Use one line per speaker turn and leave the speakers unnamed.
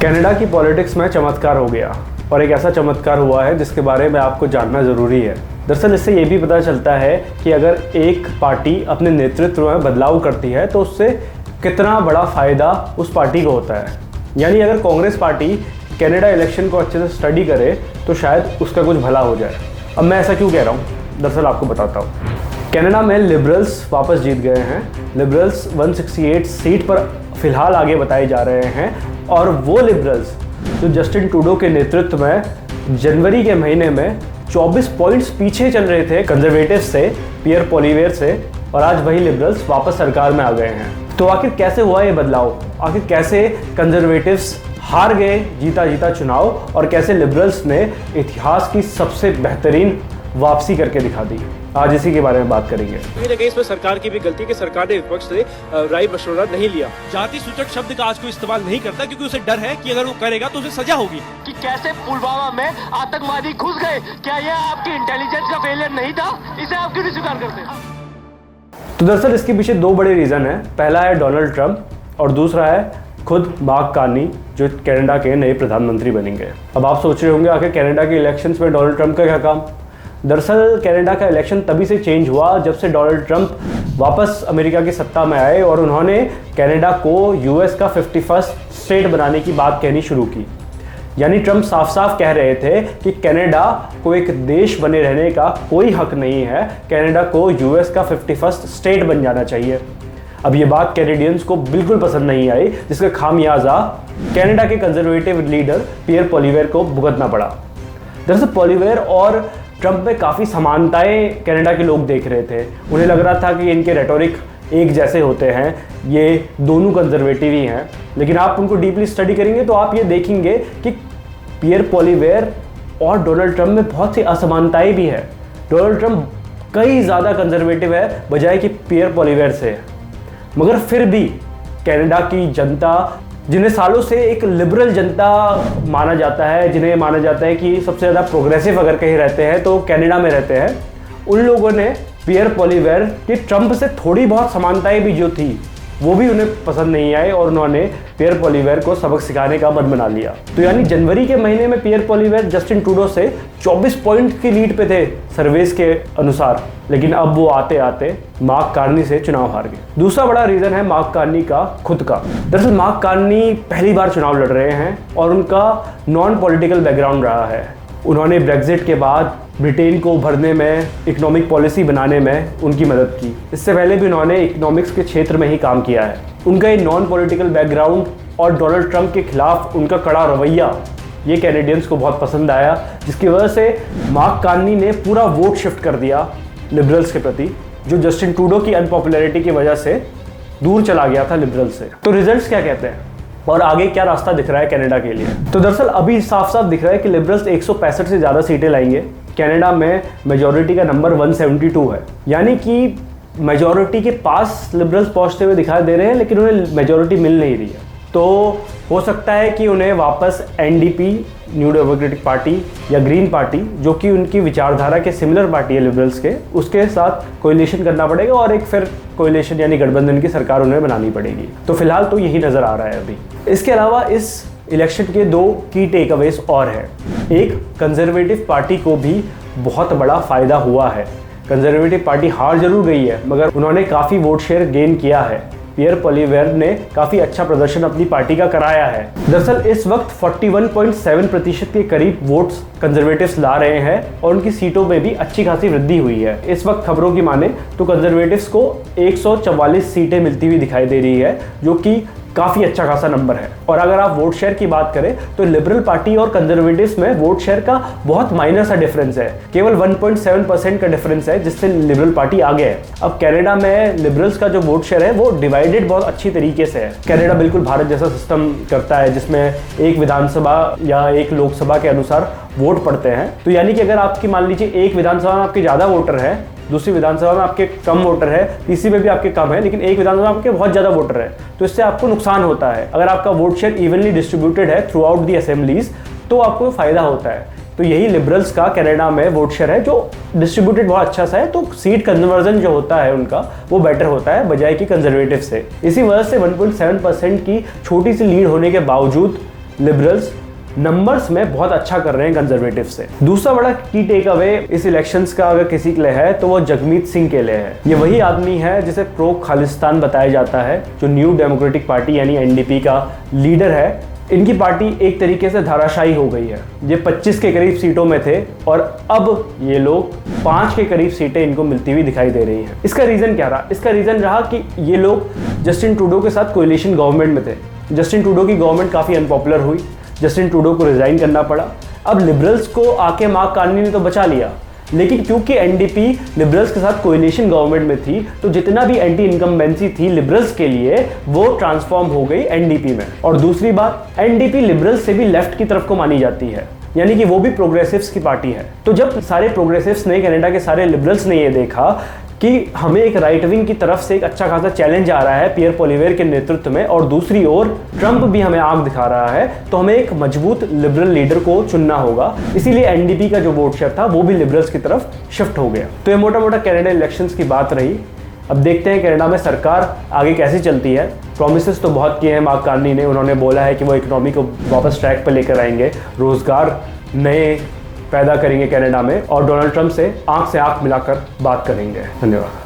Canada की politics में चमत्कार हो गया और एक ऐसा चमत्कार हुआ है जिसके बारे में आपको जानना ज़रूरी है। दरअसल इससे ये भी पता चलता है कि अगर एक पार्टी अपने नेतृत्व में बदलाव करती है तो उससे कितना बड़ा फ़ायदा उस पार्टी को होता है। यानी अगर कांग्रेस पार्टी कनाडा इलेक्शन को अच्छे से स्टडी करे तो शायद उसका कुछ भला हो जाए। अब मैं ऐसा क्यों कह रहा हूँ, दरअसल आपको बताता हूँ। कनाडा में लिबरल्स वापस जीत गए हैं। लिबरल्स 168 सीट पर फिलहाल आगे बताए जा रहे हैं और वो लिबरल्स जो जस्टिन ट्रूडो के नेतृत्व में जनवरी के महीने में 24 पॉइंट्स पीछे चल रहे थे कंजर्वेटिव्स से, पियर पोलिवेयर से, और आज वही लिबरल्स वापस सरकार में आ गए हैं। तो आखिर कैसे हुआ ये बदलाव? आखिर कैसे कंजर्वेटिव्स हार गए जीता चुनाव और कैसे लिबरल्स ने इतिहास की सबसे बेहतरीन वापसी करके दिखा दी? आज इसी के बारे में बात करेंगे।
कहीं ना कहीं इसमें सरकार की भी गलती कि सरकार ने विपक्ष से राय मशवरा नहीं लिया।
जाति सूचक शब्द का आज कोई इस्तेमाल नहीं करता क्योंकि उसे डर है कि अगर वो करेगा तो उसे सजा होगी।
कि कैसे पुलवामा में आतंकवादी घुस गए, क्या यह आपकी इंटेलिजेंस का फेलियर नहीं था? इसे आप क्यों नहीं स्वीकार करते?
तो दरअसल इसके पीछे दो बड़े रीज़न हैं। पहला है डोनाल्ड ट्रंप और दूसरा है खुद मार्क कार्नी जो कनाडा के नए प्रधानमंत्री बनेंगे। अब आप सोच रहे होंगे आखिर कनाडा के इलेक्शंस में डोनाल्ड ट्रंप का क्या काम? दरअसल कनाडा का इलेक्शन तभी से चेंज हुआ जब से डोनाल्ड ट्रंप वापस अमेरिका की सत्ता में आए और उन्होंने कनाडा को यूएस का 51st स्टेट बनाने की बात कहनी शुरू की। यानी ट्रंप साफ साफ कह रहे थे कि कनाडा को एक देश बने रहने का कोई हक नहीं है, कनाडा को यूएस का 51st स्टेट बन जाना चाहिए। अब ये बात कैनेडियंस को बिल्कुल पसंद नहीं आई, जिसका खामियाजा कनाडा के कंजर्वेटिव लीडर पियर पोलिवेयर को भुगतना पड़ा। दरअसल पोलिवेयर और ट्रंप में काफ़ी समानताएं कनाडा के लोग देख रहे थे। उन्हें लग रहा था कि इनके रेटोरिक एक जैसे होते हैं, ये दोनों कंजर्वेटिव ही हैं। लेकिन आप उनको डीपली स्टडी करेंगे तो आप ये देखेंगे कि पियर पोलिवेयर और डोनाल्ड ट्रंप में बहुत सी असमानताएं भी है। डोनाल्ड ट्रंप कई ज़्यादा कंजर्वेटिव है बजाय कि पियर पोलिवेयर से, मगर फिर भी कनाडा की जनता, जिन्हें सालों से एक लिबरल जनता माना जाता है, जिन्हें माना जाता है कि सबसे ज़्यादा प्रोग्रेसिव अगर कहीं रहते हैं तो कनाडा में रहते हैं, उन लोगों ने पियर पोलिवेयर की ट्रंप से थोड़ी बहुत समानताएं भी जो थी वो भी उन्हें पसंद नहीं आए और उन्होंने पियर पोलिवेयर को सबक सिखाने का मन बना लिया। तो यानी जनवरी के महीने में पियर पोलिवेयर जस्टिन ट्रूडो से 24 पॉइंट की लीड पे थे सर्वेस के अनुसार, लेकिन अब वो आते आते मार्क कार्नी से चुनाव हार गए। दूसरा बड़ा रीजन है मार्क कार्नी का खुद का। दरअसल मार्क कार्नी पहली बार चुनाव लड़ रहे हैं और उनका नॉन पॉलिटिकल बैकग्राउंड रहा है। उन्होंने ब्रेग्जिट के बाद ब्रिटेन को उभरने में, इकोनॉमिक पॉलिसी बनाने में उनकी मदद की। इससे पहले भी उन्होंने इकोनॉमिक्स के क्षेत्र में ही काम किया है। उनका ये नॉन पॉलिटिकल बैकग्राउंड और डोनाल्ड ट्रंप के खिलाफ उनका कड़ा रवैया ये कैनेडियंस को बहुत पसंद आया, जिसकी वजह से मार्क कार्नी ने पूरा वोट शिफ्ट कर दिया लिबरल्स के प्रति, जो जस्टिन ट्रूडो की अनपॉपुलैरिटी की वजह से दूर चला गया था लिबरल्स से। तो रिजल्ट्स क्या कहते हैं और आगे क्या रास्ता दिख रहा है कनाडा के लिए? तो दरअसल अभी साफ साफ दिख रहा है कि लिबरल्स 165 से ज़्यादा सीटें लाएंगे। कनाडा में मेजॉरिटी का नंबर 172 है, यानी कि मेजॉरिटी के पास लिबरल्स पहुंचते हुए दिखाई दे रहे हैं, लेकिन उन्हें मेजॉरिटी मिल नहीं रही है। तो हो सकता है कि उन्हें वापस एनडीपी, न्यू डेमोक्रेटिक पार्टी या ग्रीन पार्टी, जो कि उनकी विचारधारा के सिमिलर पार्टी है लिबरल्स के, उसके साथ कोलिशन करना पड़ेगा और एक फिर कोलिशन यानी गठबंधन की सरकार उन्हें बनानी पड़ेगी। तो फिलहाल तो यही नज़र आ रहा है अभी। इसके अलावा इस इलेक्शन के दो की टेक अवेज और हैं। एक, कंजर्वेटिव पार्टी को भी बहुत बड़ा फ़ायदा हुआ है। कंजर्वेटिव पार्टी हार जरूर गई है मगर उन्होंने काफ़ी वोट शेयर गेन किया है। पियर पोलिवेयर ने काफ़ी अच्छा प्रदर्शन अपनी पार्टी का कराया है। दरअसल इस वक्त 41.7% के करीब वोट्स कंजर्वेटिव्स ला रहे हैं और उनकी सीटों में भी अच्छी खासी वृद्धि हुई है। इस वक्त खबरों की माने तो कंजर्वेटिव्स को 144 सीटें मिलती हुई दिखाई दे रही है, जो कि काफ़ी अच्छा खासा नंबर है। और अगर आप वोट शेयर की बात करें तो लिबरल पार्टी और कंजर्वेटिव्स में वोट शेयर का बहुत माइनर सा डिफरेंस है, केवल 1.7% का डिफरेंस है, जिससे लिबरल पार्टी आगे है। अब कनाडा में लिबरल्स का जो वोट शेयर है वो डिवाइडेड बहुत अच्छी तरीके से है। कनाडा बिल्कुल भारत जैसा सिस्टम करता है जिसमें एक विधानसभा या एक लोकसभा के अनुसार वोट पड़ते हैं। तो यानी कि अगर आपकी मान लीजिए एक विधानसभा में आपके ज़्यादा वोटर है, दूसरी विधानसभा में आपके कम वोटर है, तीसरी में भी आपके कम है, लेकिन एक विधानसभा में आपके बहुत ज़्यादा वोटर है, तो इससे आपको नुकसान होता है। अगर आपका वोट शेयर इवनली डिस्ट्रीब्यूटेड है थ्रू आउट दी असेंबलीज तो आपको फ़ायदा होता है। तो यही लिबरल्स का कनाडा में वोट शेयर है जो डिस्ट्रीब्यूटेड बहुत अच्छा सा है, तो सीट कन्वर्जन जो होता है उनका वो बेटर होता है बजाय कि कंजर्वेटिव से। इसी वजह से 1.7% की छोटी सी लीड होने के बावजूद लिबरल्स नंबर्स में बहुत अच्छा कर रहे हैं कंजर्वेटिव से। दूसरा बड़ा की टेक अवे इस इलेक्शंस का अगर किसी के लिए है तो वो जगमीत सिंह के लिए है। ये वही आदमी है जिसे प्रो खालिस्तान बताया जाता है, जो न्यू डेमोक्रेटिक पार्टी यानी एनडीपी का लीडर है। इनकी पार्टी एक तरीके से धाराशायी हो गई है। ये 25 के करीब सीटों में थे और अब ये लोग 5 के करीब सीटें इनको मिलती हुई दिखाई दे रही हैं। इसका रीज़न क्या रहा? इसका रीज़न रहा कि ये लोग जस्टिन ट्रूडो के साथ कोएलिशन गवर्नमेंट में थे। जस्टिन ट्रूडो की गवर्नमेंट काफ़ी अनपॉपुलर हुई, जस्टिन ट्रूडो को रिजाइन करना पड़ा। अब लिबरल्स को आके मार्क कार्नी ने तो बचा लिया, लेकिन क्योंकि एनडीपी लिबरल्स के साथ कोएलिशन गवर्नमेंट में थी तो जितना भी एंटी इनकम्बेंसी थी लिबरल्स के लिए वो ट्रांसफॉर्म हो गई एनडीपी में। और दूसरी बात, एनडीपी लिबरल्स से भी लेफ्ट की तरफ को मानी जाती है, यानी कि वो भी प्रोग्रेसिव्स की पार्टी है। तो जब सारे प्रोग्रेसिव्स ने, कनाडा के सारे लिबरल्स ने ये देखा कि हमें एक राइट विंग की तरफ से एक अच्छा खासा चैलेंज आ रहा है पियर पोलिवेयर के नेतृत्व में, और दूसरी ओर ट्रंप भी हमें आंख दिखा रहा है, तो हमें एक मजबूत लिबरल लीडर को चुनना होगा। इसीलिए एनडीपी का जो वोट शेयर था वो भी लिबरल्स की तरफ शिफ्ट हो गया। तो ये मोटा मोटा कनाडा इलेक्शंस की बात रही। अब देखते हैं कनाडा में सरकार आगे कैसे चलती है। प्रॉमिसेस तो बहुत किए हैं मार्क कार्नी ने। उन्होंने बोला है कि वो इकोनॉमी को वापस ट्रैक पर लेकर आएंगे, रोजगार नए पैदा करेंगे कनाडा में, और डोनाल्ड ट्रंप से आंख मिलाकर बात करेंगे। धन्यवाद।